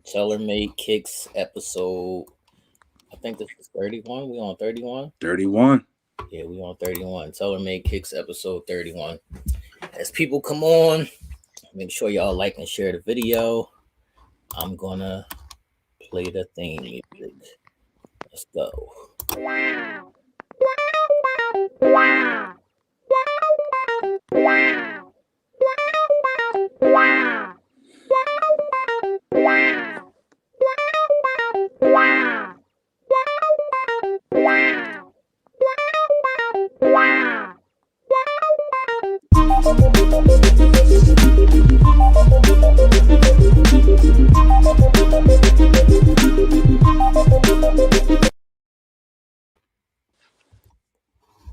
Teller Made Kicks episode. I think this is 31. We on 31? 31. Yeah, we on 31. Teller Made Kicks episode 31. As people come on, make sure y'all like and share the video. I'm gonna play the theme music. Let's go.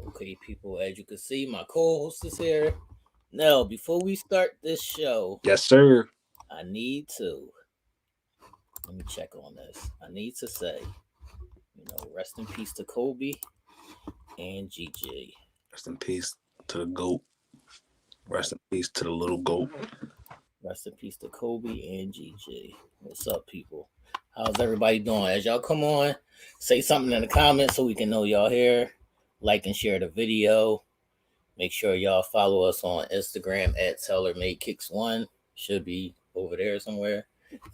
Okay, people, as you can see, my co-host is here. Now, before we start this show, Yes, sir. I need to let me check on this. I need to say, rest in peace to Kobe and Gigi. Rest in peace to the GOAT. Rest in peace to the little GOAT. Rest in peace to Kobe and Gigi. What's up, people? How's everybody doing? As y'all come on, say something in the comments so we can know y'all here. Like and share the video. Make sure y'all follow us on Instagram at TellerMadeKicks1. Should be over there somewhere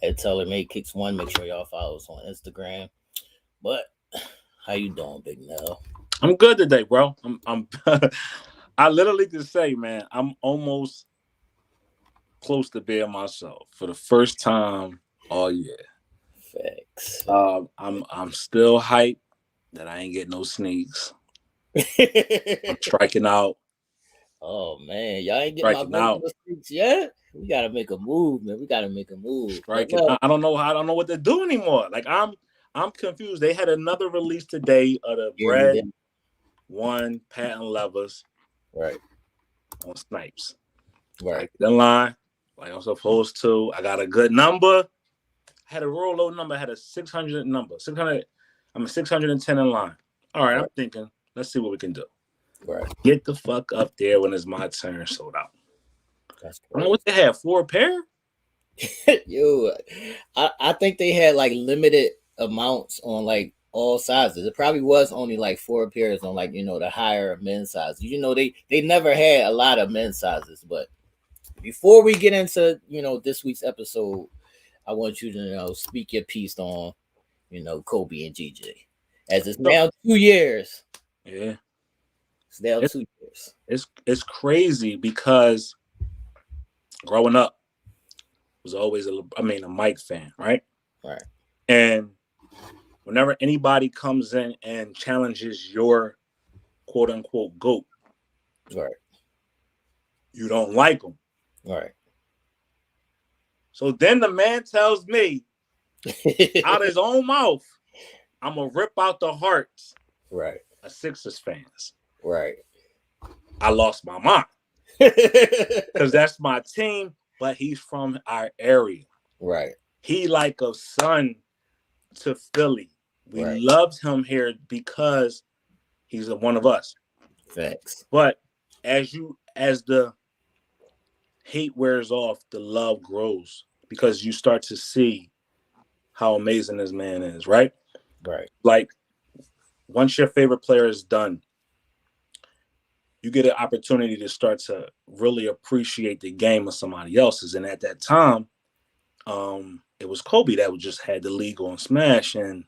at TellerMadeKicks1. Make sure y'all follow us on Instagram. But how you doing, Big Nell? I'm good today, bro. I'm I literally can say, man, I'm almost close to being myself for the first time all year. Facts. I'm still hyped that I ain't getting no sneaks. I'm striking out. Oh man, y'all ain't getting my out sneaks yet. We gotta make a move, man. We gotta make a move. Striking. I don't know. I don't know what to do anymore. Like I'm confused. They had another release today of the Bred 1 patent levers. Right. On snipes. Right. The line like I'm supposed to. I got a good number. I had a real low number. I had a 600 number. 600. I'm a 610 in line. All right. I'm thinking, let's see what we can do. Right. Get the fuck up there when it's my turn. Sold out. That's I don't know what they had. 4 pair? Yo, I think they had like limited amounts on like all sizes. It probably was only like 4 pairs on like the higher men's sizes. They never had a lot of men's sizes. But before we get into this week's episode, I want you to speak your piece on Kobe and Gigi, as it's now 2 years. Yeah, it's now 2 years. It's crazy because growing up was always a Mike fan, right? Right. And whenever anybody comes in and challenges your quote unquote GOAT, right, you don't like them. Right. So then the man tells me out of his own mouth, I'm gonna rip out the hearts right of Sixers fans. Right. I lost my mind. Because that's my team, but he's from our area. Right. He like a son to Philly. We loved him here because he's one of us. Facts. But as the hate wears off, the love grows because you start to see how amazing this man is, right? Right. Like once your favorite player is done, you get an opportunity to start to really appreciate the game of somebody else's. And at that time, it was Kobe that just had the league on smash. And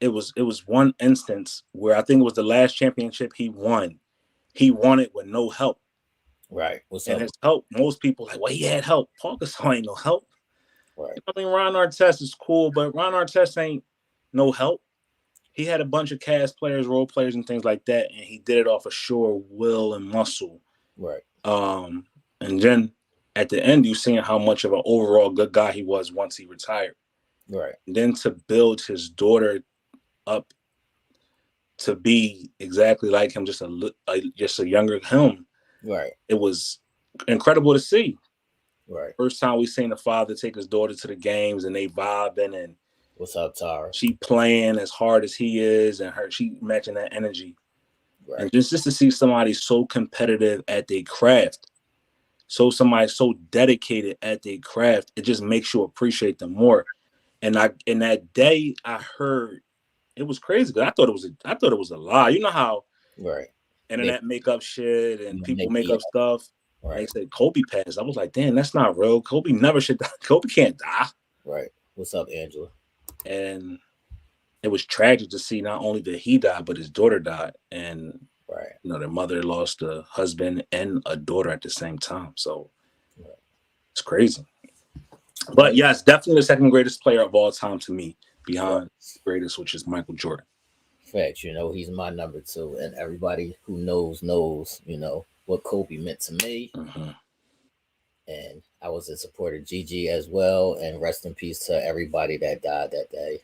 it was one instance where I think it was the last championship he won. He won it with no help. Right. And his help, most people like, well, he had help. Paul Gasol ain't no help. Right. I mean, Ron Artest is cool, but Ron Artest ain't no help. He had a bunch of cast players, role players, and things like that, and he did it off of sheer will and muscle. Right. And then at the end, you seeing how much of an overall good guy he was once he retired. Right. And then to build his daughter up to be exactly like him, just a younger him. Right. It was incredible to see. Right. First time we seen a father take his daughter to the games and they vibing and what's up, Tara? She playing as hard as he is and she matching that energy. Right. And just to see somebody so competitive at their craft somebody so dedicated at their craft, it just makes you appreciate them more. And in that day, I heard it was crazy because I thought it was a lie. You know how Right. internet make up shit and people make Maybe, up stuff. right. They said Kobe passed. I was like, damn, that's not real. Kobe never should die. Kobe can't die. Right. What's up, Angela? And it was tragic to see not only that he died, but his daughter died. And right. You know, their mother lost a husband and a daughter at the same time. So right. It's crazy. But yes, definitely the second greatest player of all time to me, behind the greatest, which is Michael Jordan. Facts, you know, he's my number 2, and everybody who knows, you know, what Kobe meant to me. Mm-hmm. And I was a supporter of Gigi as well. And rest in peace to everybody that died that day.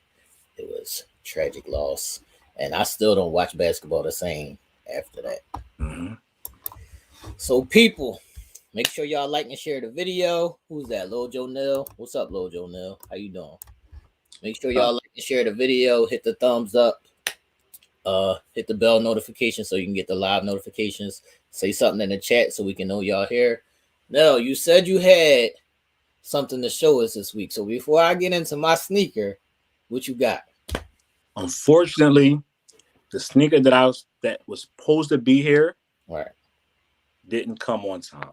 It was tragic loss, and I still don't watch basketball the same after that. Mm-hmm. So, people, make sure y'all like and share the video. Who's that? Lil Jonell. What's up, Lil Jonell? How you doing? Make sure y'all like and share the video. Hit the thumbs up. Hit the bell notification so you can get the live notifications. Say something in the chat so we can know y'all here. No, you said you had something to show us this week. So before I get into my sneaker, what you got? Unfortunately, the sneaker that was supposed to be here, right, didn't come on time.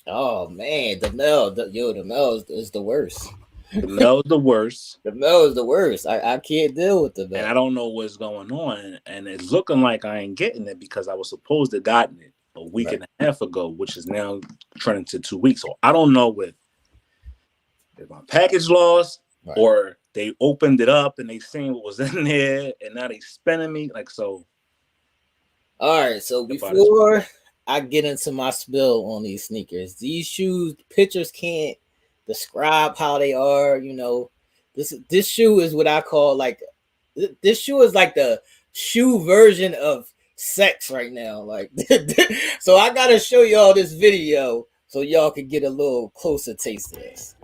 Oh man, the Mel is the worst. The Mel is the worst. The Mel is the worst. I can't deal with the Mel. And I don't know what's going on. And it's looking like I ain't getting it because I was supposed to gotten it a week and a half ago, which is now trending to 2 weeks. So I don't know if my package lost or they opened it up and they seen what was in there and now they spinning me like so. All right, so before I get into my spill on these sneakers, these shoes, pictures can't describe how they are. You know, this shoe is what I call like, this shoe is like the shoe version of sex right now. Like, so I gotta show y'all this video so y'all can get a little closer taste of this.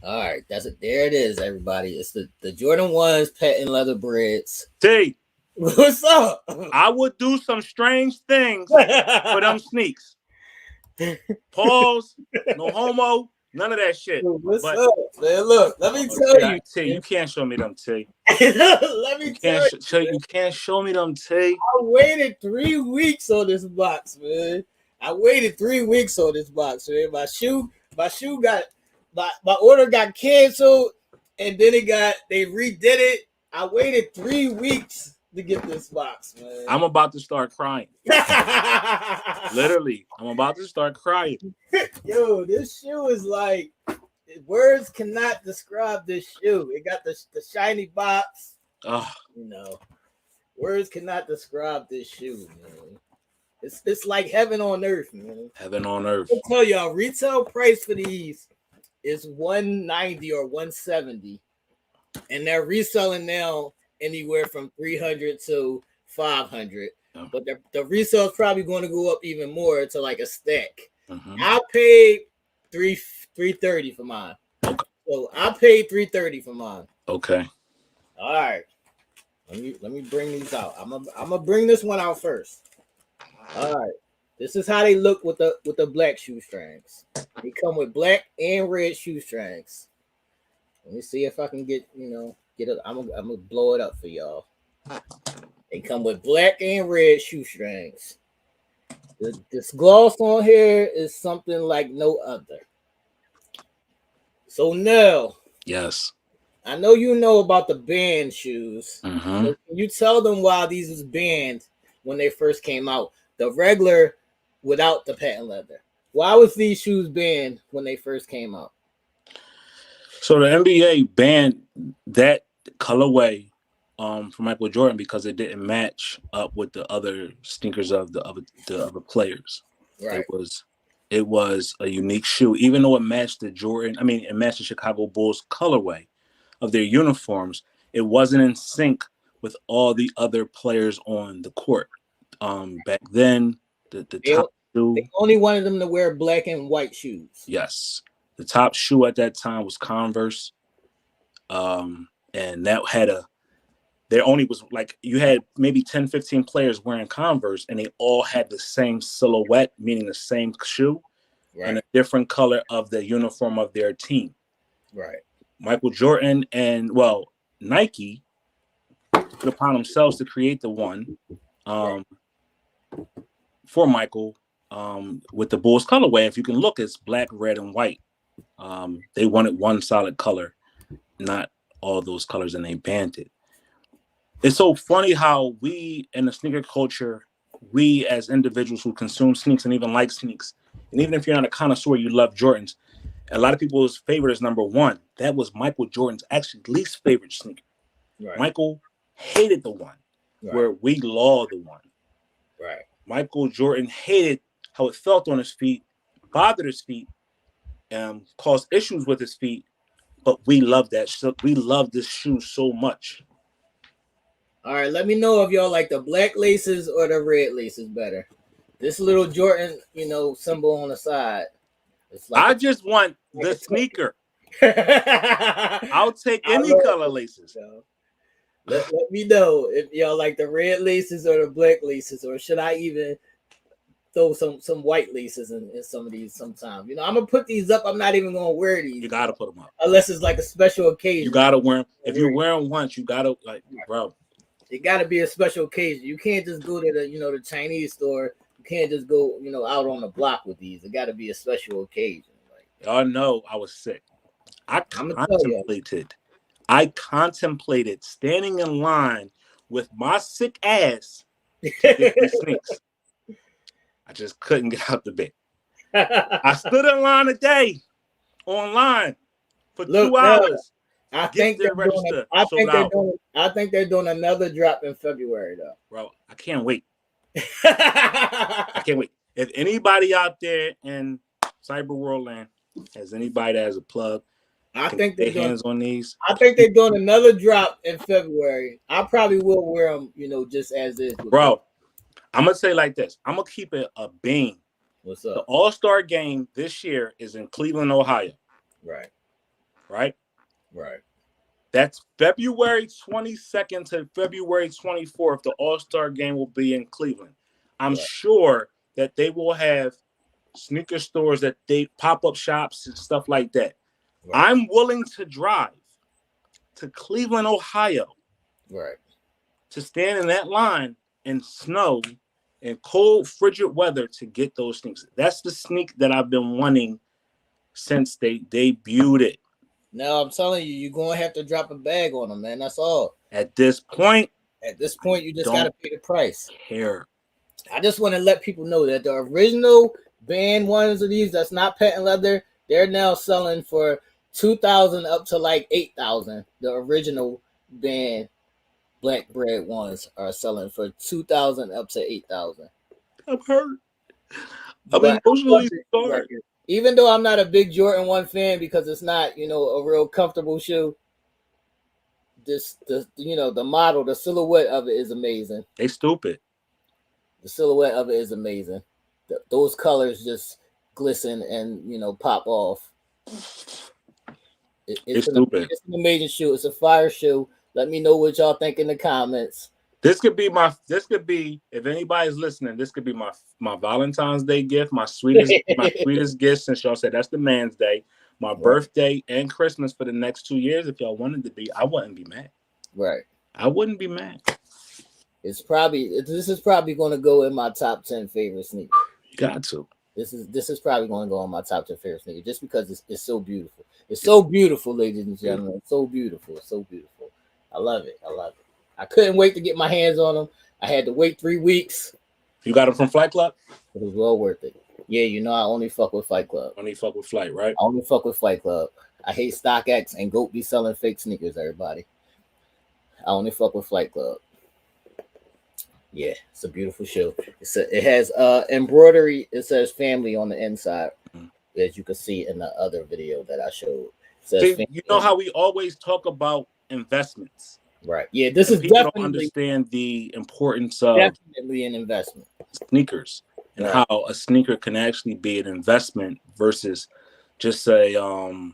All right, that's it. There it is, everybody. It's the Jordan 1s patent leather Breds. T, what's up? I would do some strange things for them sneaks. Pause, no homo, none of that shit. What's up, man? Look, let me tell you. T, you can't show me them, T. Let me tell you. You can't show me them, T. I waited 3 weeks on this box, man. I waited 3 weeks on this box, man. My shoe got my order got canceled, and then they redid it. I waited 3 weeks to get this box, man. I'm about to start crying. Literally, I'm about to start crying. Yo, this shoe is like, words cannot describe this shoe. It got the shiny box. Oh. You know, words cannot describe this shoe, man. It's like heaven on earth, man. Heaven on earth. I'll tell y'all, retail price for these is $190 or $170, and they're reselling now anywhere from $300 to $500. Oh. But the resale is probably going to go up even more to like a stack. Mm-hmm. I paid $330 for mine. Okay. So I paid $330 for mine. Okay. All right. Let me bring these out. I'm gonna bring this one out first. All right. This is how they look with the black shoestrings. They come with black and red shoestrings. Let me see if I can get it. I'm gonna blow it up for y'all. They come with black and red shoestrings. This gloss on here is something like no other. So now, yes, I know you know about the banned shoes. Mm-hmm. So can you tell them why these was banned when they first came out? The regular without the patent leather. Why was these shoes banned when they first came out? So the NBA banned that colorway for Michael Jordan because it didn't match up with the other sneakers of the other players. Right. it was a unique shoe, even though it matched it matched the Chicago Bulls colorway of their uniforms. It wasn't in sync with all the other players on the court. Back then, the top shoe. They only wanted them to wear black and white shoes. Yes. The top shoe at that time was Converse. And that had there only was like, you had maybe 10, 15 players wearing Converse, and they all had the same silhouette, meaning the same shoe, right, and a different color of the uniform of their team. Right. Michael Jordan and, Nike took it upon themselves to create the one for Michael with the Bulls colorway. If you can look, it's black, red, and white. They wanted one solid color, not all those colors, and they banned it. It's so funny how we in the sneaker culture, we as individuals who consume sneaks and even like sneaks, and even if you're not a connoisseur, you love Jordans. A lot of people's favorite is number one. That was Michael Jordan's actually least favorite sneaker. Right. Michael hated the one, where we law the one. Right. Michael Jordan hated how it felt on his feet, bothered his feet, caused issues with his feet, but we love that. We love this shoe so much. All right, let me know if y'all like the black laces or the red laces better. This little Jordan, symbol on the side. It's like I just want the sneaker. I'll take any color laces. Let me know if y'all like the red laces or the black laces, or should I even throw some white laces in some of these sometime? I'm gonna put these up. I'm not even gonna wear these. You gotta put them up unless it's like a special occasion. You gotta wear them. If you wear them once, you gotta bro. It gotta be a special occasion. You can't just go to the Chinese store. You can't just go out on the block with these. It gotta be a special occasion. Y'all know I was sick. I contemplated standing in line with my sick ass to get these sneaks. I just couldn't get out the bed. I stood in line online for 2 hours. I think they're doing another drop in February, though. Bro, I can't wait. I can't wait. If anybody out there in cyber world land has anybody that has a plug, I think they're hands on these. I think they're doing another drop in February. I probably will wear them, just as is. Bro, I'm gonna say like this. I'm gonna keep it a beam. What's up? The All-Star game this year is in Cleveland, Ohio. Right. Right. Right. That's February 22nd to February 24th. The All-Star game will be in Cleveland. I'm sure that they will have sneaker stores, that they pop-up shops and stuff like that. Right. I'm willing to drive to Cleveland, Ohio, to stand in that line in snow and cold, frigid weather to get those sneakers. That's the sneak that I've been wanting since they debuted it. No, I'm telling you, you're going to have to drop a bag on them, man. That's all. At this point, you just got to pay the price. Care. I just want to let people know that the original band ones of these that's not patent leather, they're now selling for $2,000 up to like $8,000. The original band black Bred ones are selling for $2,000 up to $8,000. I'm hurt. I'm emotionally scarred. Even though I'm not a big Jordan 1 fan because it's not, a real comfortable shoe, the model, the silhouette of it is amazing. They stupid. The silhouette of it is amazing. Those colors just glisten and, pop off. It's stupid. It's an amazing shoe. It's a fire shoe. Let me know what y'all think in the comments. This could be, if anybody's listening, this could be my Valentine's Day gift, my sweetest gift, since y'all said that's the man's day, my birthday and Christmas for the next 2 years. If y'all wanted to be, I wouldn't be mad. Right. I wouldn't be mad. This is probably going to go in my top 10 favorite sneakers. You got to. This is probably going to go on my top 10 favorite sneakers just because it's so beautiful. It's so beautiful, ladies and gentlemen. It's so beautiful. It's so beautiful. I love it. I couldn't wait to get my hands on them. I had to wait 3 weeks. You got them from Flight Club? It was well worth it. Yeah, I only fuck with Flight Club. Only fuck with Flight, right? I only fuck with Flight Club. I hate StockX and Goat be selling fake sneakers, everybody. I only fuck with Flight Club. Yeah, it's a beautiful shoe. It has embroidery. It says family on the inside, Mhm. as you can see in the other video that I showed. It says See, family. you know how we always talk about investments, Right. Yeah, this and is people don't understand the importance of definitely an investment. sneakers and Right. how a sneaker can actually be an investment versus just a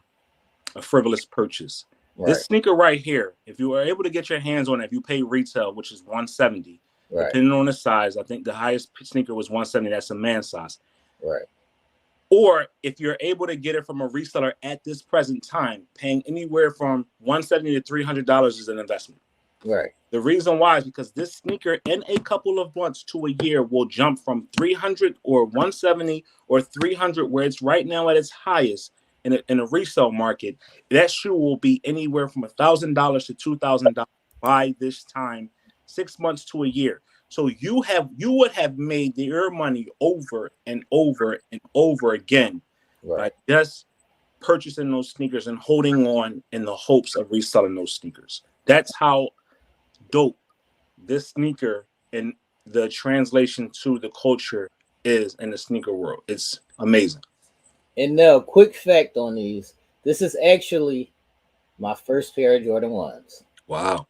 frivolous purchase. Right. This sneaker right here, if you are able to get your hands on it, if you pay retail, which is 170, Right. depending on the size, I think the highest sneaker was 170. That's a man size. Right. Or if you're able to get it from a reseller at this present time, paying anywhere from 170 to $300 is an investment. Right. The reason why is because this sneaker in a couple of months to a year will jump from 300 or 170 or 300, where it's right now at its highest in a resale market. That shoe will be anywhere from $1,000 to $2,000 by this time, 6 months to a year. So you would have made your money over and over and over again by Right. just purchasing those sneakers and holding on in the hopes of reselling those sneakers. That's how dope this sneaker and the translation to the culture is in the sneaker world. It's amazing. And now, quick fact on these: this is actually my first pair of Jordan ones. Wow.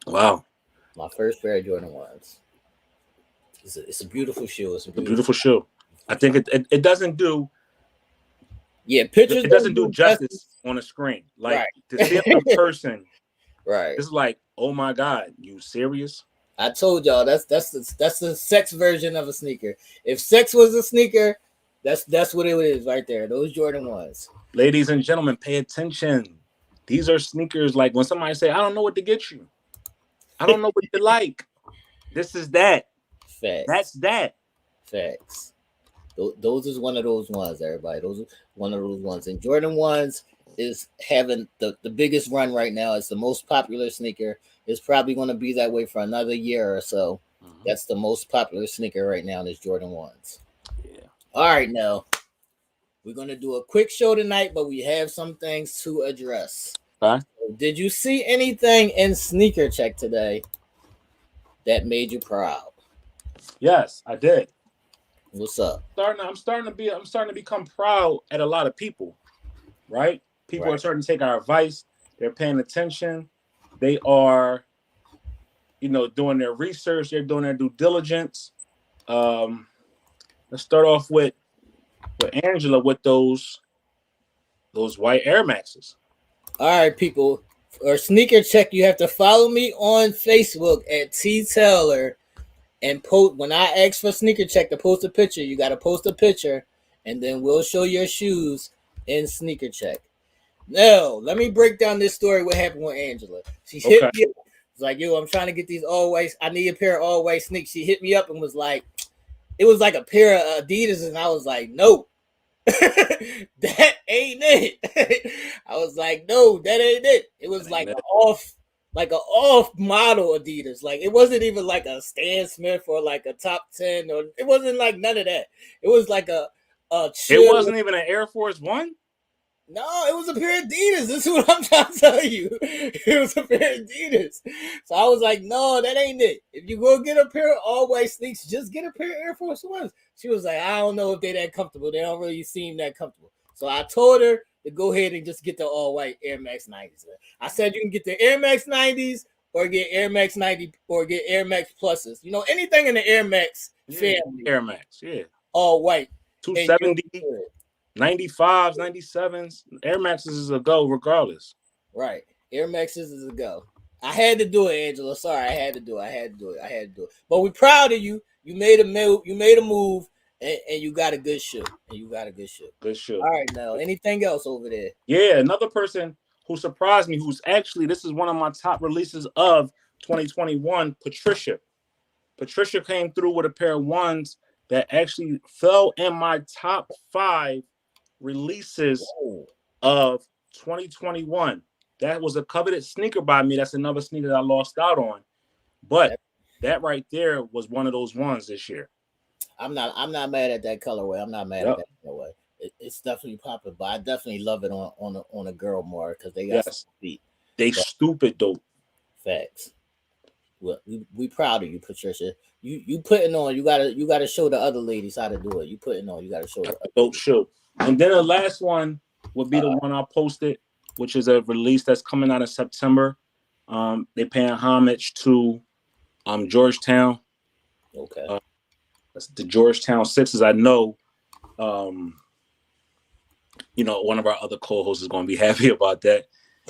Wow. My first pair of Jordan ones. It's a beautiful shoe. It's a A beautiful beautiful shoe. I think it doesn't do Yeah, pictures it don't doesn't do do justice. justice on a screen. Like Right. to see it in person, Right. it's like, oh my God, you serious? I told y'all that's the sex version of a sneaker. If sex was a sneaker, that's what it is right there. Those Jordan ones. Ladies and gentlemen, pay attention. These are sneakers. Like when somebody say, I don't know what to get you. I don't know what you like. This is that. That's Facts. that. Facts. Those is one of those ones, everybody. Those are one of those ones. And Jordan ones is having the biggest run right now. It's the most popular sneaker. It's probably going to be that way for another year or so. Mhm. That's the most popular sneaker right now. Is Jordan ones. Yeah. All right, now we're going to do a quick show tonight, but we have some things to address. Huh? Did you see anything in Sneaker Check today that made you proud? Yes, I did. What's up? I'm starting to become proud at a lot of people, right? People are Right. starting to take our advice. They're paying attention. They are, doing their research. They're doing their due diligence. Um, let's start off with Angela with those white Air Maxes. All right, people. For Sneaker Check, you have to follow me on Facebook at T Taylor and post. When I ask for Sneaker Check to post a picture, you got to post a picture, and then we'll show your shoes in Sneaker Check. Now, let me break down this story. What happened with Angela? She hit Okay. me up. It's like, yo, I'm trying to get these all white. I need a pair of all white sneakers. She hit me up and was like, it was like a pair of Adidas, and I was like, no, that ain't it. I was like, no, that ain't it. It was That ain't like it. like an off model Adidas. Like it wasn't even like a Stan Smith or like a top 10, or it wasn't like none of that. It was like a It chill. wasn't even an Air Force One. No, it was a pair of Adidas. This is what I'm trying to tell you. It was a pair of Adidas. So I was like, no, that ain't it. If you go get a pair of all white sneaks, just get a pair of Air Force Ones. She was like, I don't know if they're that comfortable. They don't really seem that comfortable. So I told her to go ahead and just get the all white Air Max 90s. I said you can get the Air Max 90s or get Air Max 90 or get Air Max Pluses. You know, anything in the Air Max Yeah, family, Air Max. Yeah, all white. And you're 270, good. 95s, 97s. Air Maxes is a go regardless. Right. Air Maxes is a go. I had to do it, Angela. Sorry, I had to do it. I had to do it. But we're proud of you. You made a move. You made a move, and you got a good shoe. Good shoe. All right, now anything else over there? Yeah, another person who surprised me, who's actually, this is one of my top releases of 2021, Patricia. Patricia came through with a pair of ones that actually fell in my top 5 releases Whoa. of 2021. That was a coveted sneaker by me. That's another sneaker that I lost out on. But that right there was one of those ones this year. I'm not mad at that colorway. I'm not mad at Yep. that colorway. It's definitely popular, but I definitely love it on a girl more because they got some Yes. feet. They But stupid dope. facts. Well, we proud of you, Patricia. You putting on. You gotta show the other ladies how to do it. You putting on. You gotta show the other Dope ladies. show. And then the last one would be the one I posted, which is a release that's coming out in September. They paying homage to Georgetown. Okay. That's the Georgetown Sixers. I know one of our other co-hosts is going to be happy about that.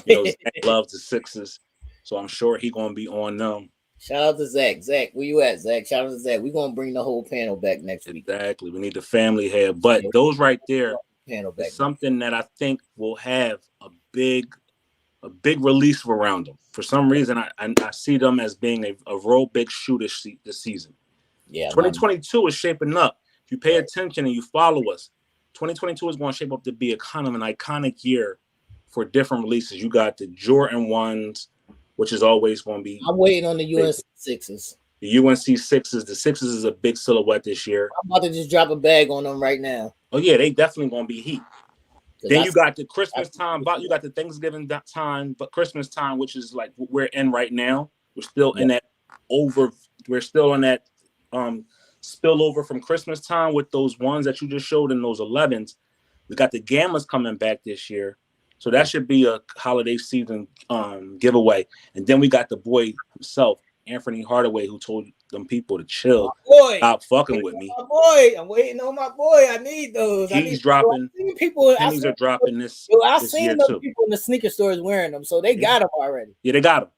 Zach loves the Sixers, so I'm sure he's going to be on them. Shout out to Zach. Zach, where you at, Zach? Shout out to Zach. We're gonna bring the whole panel back next week. Exactly. We need the family here. But those right there is something that I think will have a big release around them. For some reason, I see them as being a real big shoe this season. Yeah. 2022 is shaping up. If you pay attention and you follow us, 2022 is going to shape up to be a kind of an iconic year for different releases. You got the Jordan ones, which is always going to be. I'm waiting on the UNC Sixes. The UNC Sixes. The Sixes is a big silhouette this year. I'm about to just drop a bag on them right now. Oh yeah, they definitely going to be heat. Then you got the Christmas time, you got the Thanksgiving time, but Christmas time, which is like what we're in right now. We're still in that we're still in that spillover from Christmas time with those ones that you just showed in those 11s. We got the Gammas coming back this year. So that should be a holiday season giveaway. And then we got the boy himself, Anthony Hardaway, who told them people to chill. Stop fucking with me. My boy, I'm waiting on my boy. I need those. He's dropping. Pennies are dropping this. I've seen the people in the sneaker stores wearing them, so they got them already. Yeah, they got them.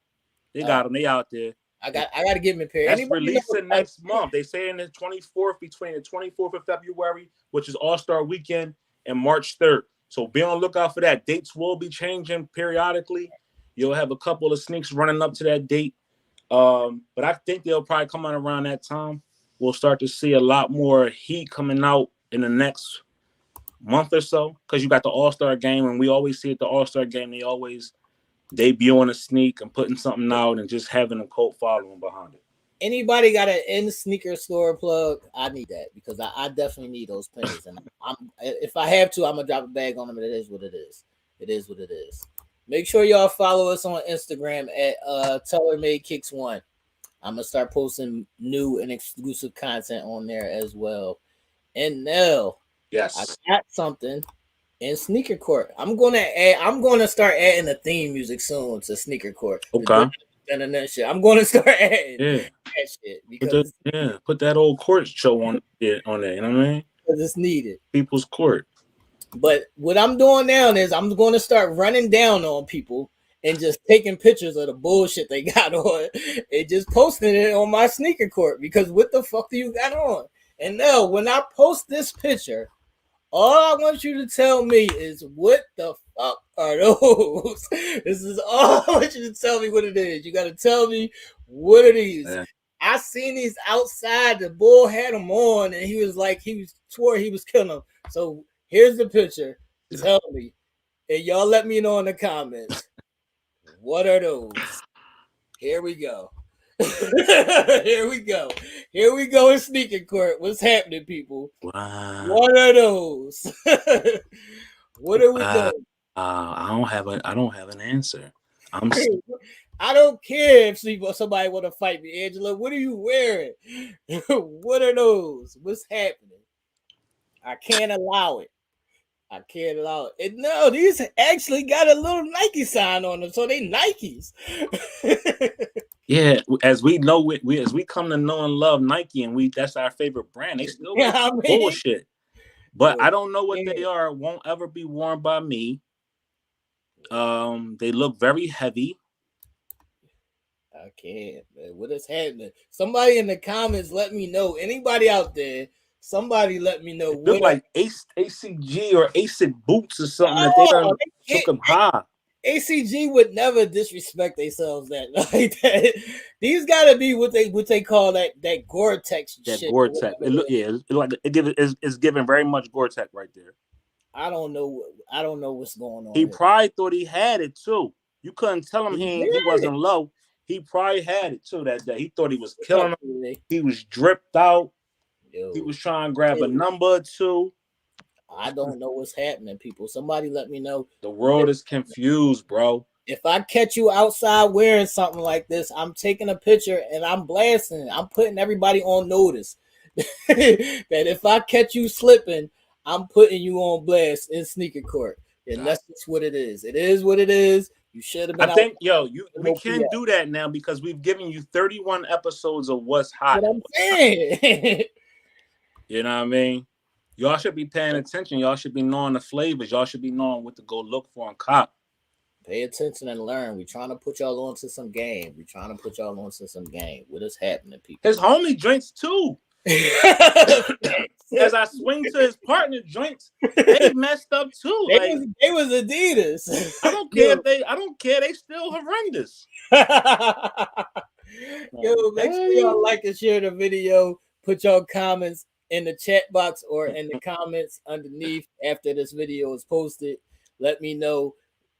They got them. They out there. I got to give me a pair. That's releasing next month. They say in the 24th, between the 24th of February, which is All-Star Weekend, and March 3rd. So be on the lookout for that. Dates will be changing periodically. You'll have a couple of sneaks running up to that date. But I think they'll probably come out around that time. We'll start to see a lot more heat coming out in the next month or so, because you got the All-Star game, and we always see at the All-Star game, they always debuting a sneak and putting something out and just having a cult following behind it. Anybody got an in sneaker store plug? I need that, because I definitely need those pennies. And if I have to, I'm gonna drop a bag on them. And it is what it is. It is what it is. Make sure y'all follow us on Instagram at TellerMadeKicks1. I'm gonna start posting new and exclusive content on there as well. And Nell, yes, I got something in Sneaker Court. I'm gonna start adding the theme music soon to Sneaker Court. Okay. And that shit. I'm gonna start adding that shit because put that old court show on there. You know what I mean? Because it's needed. People's Court. But what I'm doing now is I'm going to start running down on people and just taking pictures of the bullshit they got on and just posting it on my Sneaker Court, because what the fuck do you got on? And now when I post this picture, all I want you to tell me is what the fuck are those? This is all I want you to tell me what it is. You got to tell me what it is. Yeah. I seen these outside. The bull had them on, and he swore he was killing them. So here's the picture. Tell me, and y'all let me know in the comments. What are those? Here we go. Here we go. Here we go in Sneaker Court. What's happening, people? Wow. What are those? What are we doing? I don't have an answer. I don't care if somebody want to fight me, Angela. What are you wearing? What are those? What's happening? I can't allow it. I can't allow it. And no, these actually got a little Nike sign on them, so they Nikes. Yeah, as we know, as we come to know and love Nike, and that's our favorite brand. They still bullshit, but I don't know what they are. Won't ever be worn by me. They look very heavy. I can't, man. What is happening? Somebody in the comments, let me know. Anybody out there? Somebody let me know. Look like ACG or ASIC boots or something that they done took them high. ACG would never disrespect themselves like that. These gotta be what they call that Gore-Tex shit. That Gore-Tex. It's giving very much Gore-Tex right there. I don't know what's going on. He probably thought he had it too. You couldn't tell him he wasn't low. He probably had it too that day. He thought he was killing him. He was dripped out. Yo, he was trying to grab a number or two. I don't know what's happening, people. Somebody let me know. The world is confused, bro. if I catch you outside wearing something like this, I'm taking a picture and I'm blasting it. I'm putting everybody on notice that if I catch you slipping, I'm putting you on blast in sneaker court. And that's just what it is. It is what it is. You should have been I think, we can do that now because we've given you 31 episodes of what's hot. What I'm saying. You know what I mean? Y'all should be paying attention. Y'all should be knowing the flavors. Y'all should be knowing what to go look for and cop. Pay attention and learn. We're trying to put y'all onto some game. What is happening, people? His homie drinks too. As I swing to his partner joints, they messed up too. They was Adidas. I don't care I don't care. They still horrendous. Yo, make sure y'all like and share the video. Put your comments in the chat box or in the comments underneath after this video is posted. Let me know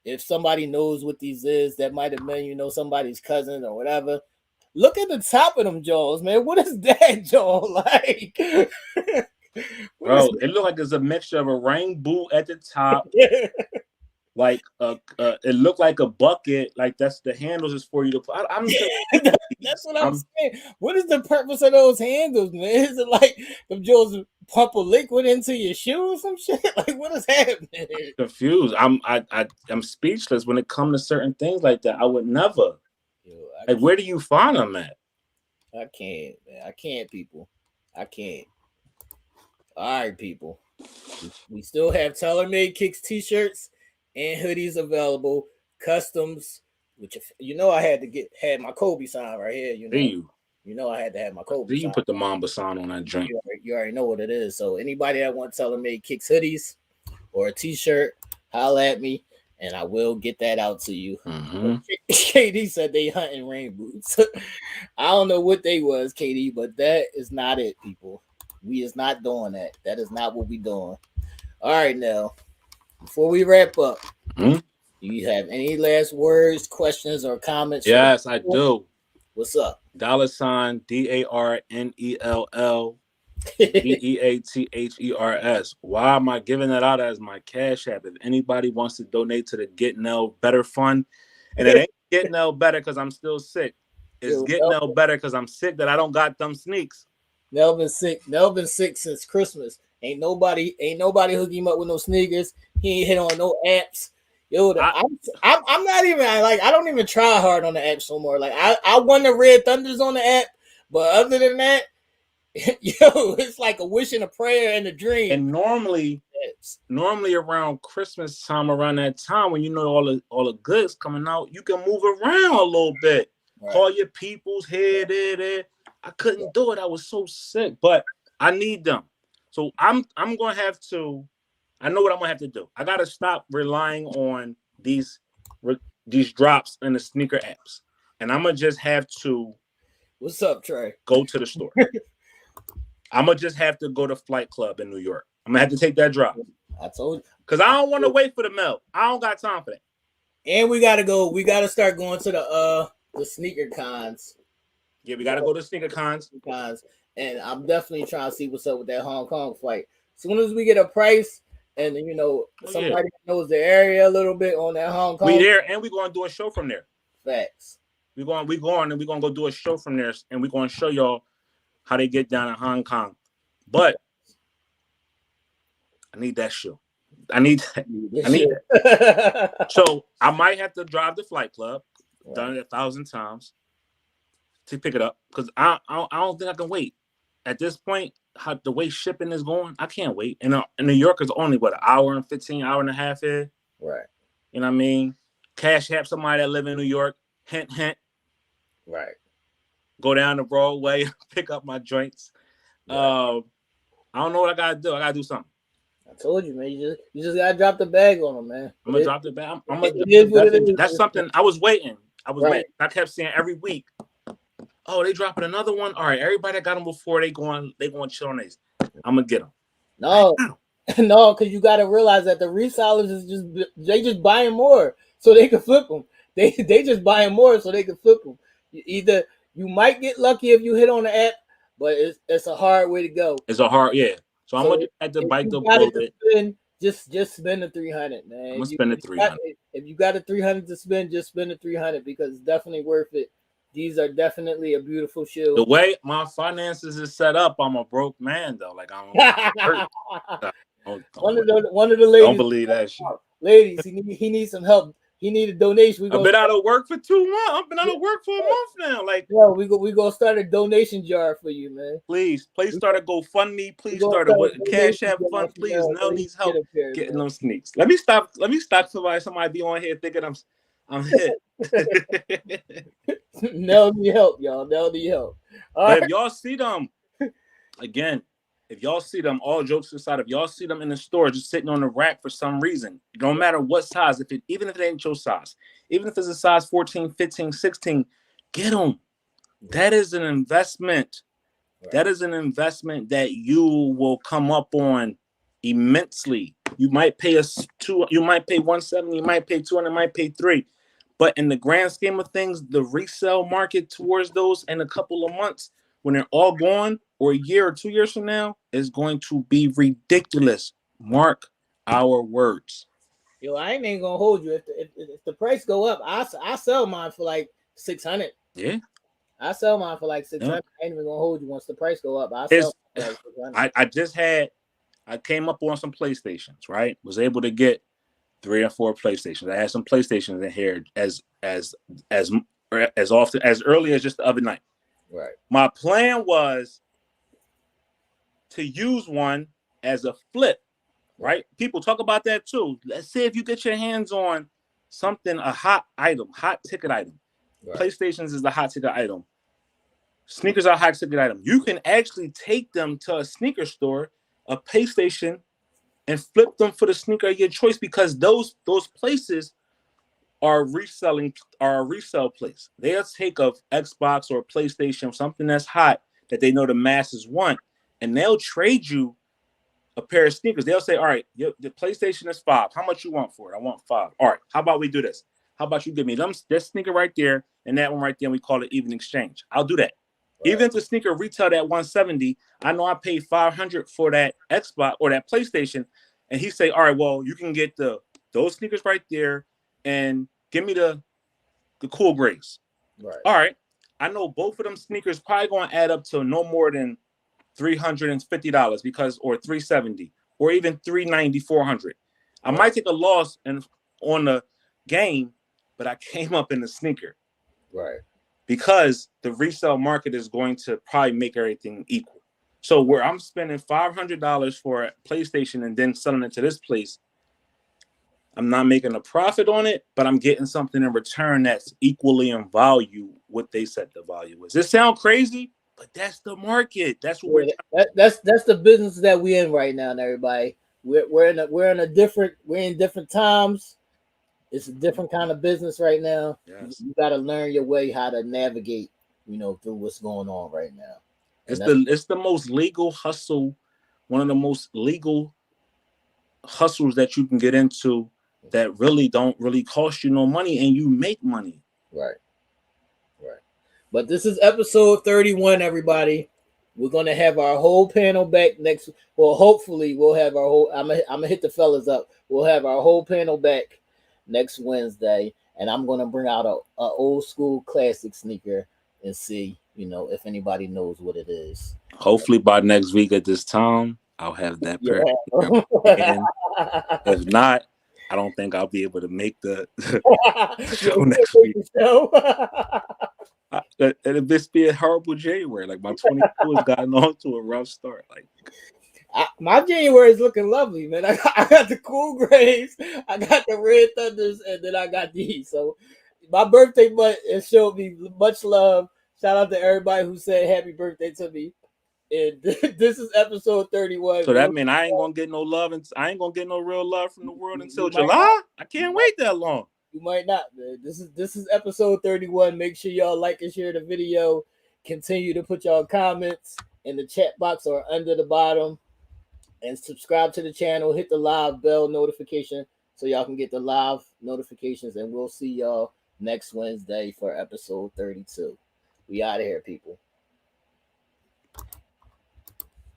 if somebody knows what these is. That might have been, somebody's cousin or whatever. Look at the top of them jaws, man. What is that jaw like? Bro, it looked like there's a mixture of a rain boot at the top. Like it looked like a bucket. Like that's the handles is for you to put. That's what I'm saying. What is the purpose of those handles, man? Is it like them jaws pump a liquid into your shoe or some shit? Like what is happening? Confused. I'm speechless when it comes to certain things like that. I would never. Where do you find them at? I can't, man. I can't, people. I can't. All right, people. We still have tailor-made kicks, t-shirts, and hoodies available. Customs, which I had my Kobe sign right here. I had to have my Kobe sign. You put the Mamba sign on that drink. You already know what it is. So anybody that wants tailor-made kicks, hoodies, or a t-shirt, holla at me. And I will get that out to you. Mm-hmm. KD said they hunting rain boots. I don't know what they was, KD, but that is not it, people. We is not doing that. That is not what we doing. All right, now, before we wrap up, do you have any last words, questions, or comments? Yes, I do. What's up? $DarnellDeathers. Why am I giving that out as my cash app? If anybody wants to donate to the Get Nell Better Fund, and it ain't Get Nell Better because I'm still sick. It's Get Nell Better because I'm sick that I don't got them sneaks. Nell been sick since Christmas. Ain't nobody hook him up with no sneakers. He ain't hit on no apps. Yo, I'm not even like I don't even try hard on the apps no more. Like I won the Red Thunders on the app, but other than that. Yo, it's like a wish and a prayer and a dream. And normally around Christmas time, around that time when all the goods coming out, you can move around a little bit. Right. Call your peoples here, there. I couldn't do it. I was so sick, but I need them. So I'm gonna have to. I know what I'm gonna have to do. I gotta stop relying on these drops in the sneaker apps, and I'm gonna just have to. What's up, Trey? Go to the store. I'm going to just have to go to Flight Club in New York. I'm going to have to take that drop. I told you. Because I don't want to wait for the mail. I don't got time for that. And we got to go. We got to start going to the sneaker cons. Yeah, we got to go to sneaker cons. And I'm definitely trying to see what's up with that Hong Kong flight. As soon as we get a price and, somebody knows the area a little bit on that Hong Kong. We there, and we're going to do a show from there. Facts. We're going and we're going to go do a show from there, and we're going to show y'all how they get down in Hong Kong. But I need that show. I need that. So I might have to drive the Flight Club. Right. Done it 1,000 times to pick it up because I don't think I can wait. At this point, how the way shipping is going, I can't wait. And New York is only an hour and 15, hour and a half here. Right. You know what I mean? Cash app somebody that live in New York. Hint, hint. Right. Go down the Broadway, pick up my joints. Right. I don't know what I gotta do. I gotta do something. I told you, man. You just gotta drop the bag on them, man. I'm gonna drop the bag. That's something I was waiting. Waiting. I kept saying every week, "Oh, they dropping another one. All right, everybody that got them before they going chill on these. I'm gonna get them." No, because you gotta realize that the resellers they just buying more so they can flip them. They just buying more so they can flip them. Either you might get lucky if you hit on the app, but it's a hard way to go. It's a hard, yeah. So I'm gonna have to bite the bullet. Just spend the 300, man. I'm gonna spend the 300. If you got a 300 to spend, just spend the 300 because it's definitely worth it. These are definitely a beautiful shoe. The way my finances is set up, I'm a broke man though. Like I'm hurt. One of the ladies. Don't believe that shit. Ladies, he needs some help. He need a donation. I've been out of work for 2 months. I've been out of work for a month now. Like, yo, we gonna start a donation jar for you, man. Please start a GoFundMe. Please start a Cash App fund. Please, Nell needs help getting them sneaks. Let me stop somebody be on here thinking I'm hit. Nell need help, y'all. Nell need help. But if y'all see them again. If y'all see them, all jokes aside, if y'all see them in the store just sitting on the rack for some reason, no matter what size, even if it ain't your size, even if it's a size 14, 15, 16, get them. That is an investment. Right. That is an investment that you will come up on immensely. You might pay you might pay 170, you might pay 200, you might pay 3. But in the grand scheme of things, the resale market towards those in a couple of months, when they're all gone, or a year or 2 years from now, is going to be ridiculous. Mark our words. Yo, I ain't even gonna hold you. If the price go up, I sell mine for like 600. Yeah, I sell mine for like 600. Yeah. I ain't even gonna hold you once the price go up. I came up on some PlayStations, right? Was able to get 3 or 4 PlayStations. I had some PlayStations in here as often as early as just the other night. Right. My plan was to use one as a flip, right? People talk about that too. Let's say if you get your hands on something, a hot ticket item. Right. PlayStations is the hot ticket item. Sneakers are a hot ticket item. You can actually take them to a sneaker store, a PlayStation, and flip them for the sneaker of your choice because those places are a resale place. They'll take a Xbox or a PlayStation, something that's hot that they know the masses want, and they'll trade you a pair of sneakers. They'll say, all right, the PlayStation is $5. How much you want for it? I want $5. All right, how about we do this? How about you give me that sneaker right there and that one right there, and we call it even exchange. I'll do that. Right. Even if the sneaker retailed at $170, I know I paid $500 for that Xbox or that PlayStation, and he say, all right, well, you can get those sneakers right there and give me the cool grays. Right. All right. I know both of them sneakers probably going to add up to no more than $350 or $370 or even $390, $400. I might take a loss on the game, but I came up in the sneaker. Right. Because the resale market is going to probably make everything equal. So where I'm spending $500 for a PlayStation and then selling it to this place, I'm not making a profit on it, but I'm getting something in return that's equally in value what they said the value is. It sounds crazy, but that's the market. That's what that's the business that we're in right now, and everybody. We're in different times. It's a different kind of business right now. Yes. You got to learn your way how to navigate, through what's going on right now. It's the most legal hustle, one of the most legal hustles that you can get into that really don't really cost you no money and you make money. Right. But this is episode 31, everybody. We're gonna have our whole panel back next. Well, hopefully we'll have our whole. I'm gonna hit the fellas up. We'll have our whole panel back next Wednesday, and I'm gonna bring out a old school classic sneaker and see, if anybody knows what it is. Hopefully by next week at this time, I'll have that pair. If not, I don't think I'll be able to make the show next week. It'll just be a horrible January. Like my 22 has gotten off to a rough start. Like my January is looking lovely, man. I got the cool grays, I got the red thunders, and then I got these. So my birthday month it showed me much love. Shout out to everybody who said happy birthday to me. And this is episode 31. So that means I ain't gonna get no love, and I ain't gonna get no real love from the world until July. I can't wait that long. You might not, man. This is episode 31. Make sure y'all like and share the video. Continue to put y'all comments in the chat box or under the bottom, and subscribe to the channel. Hit the live bell notification so y'all can get the live notifications. And we'll see y'all next Wednesday for episode 32. We out of here, people.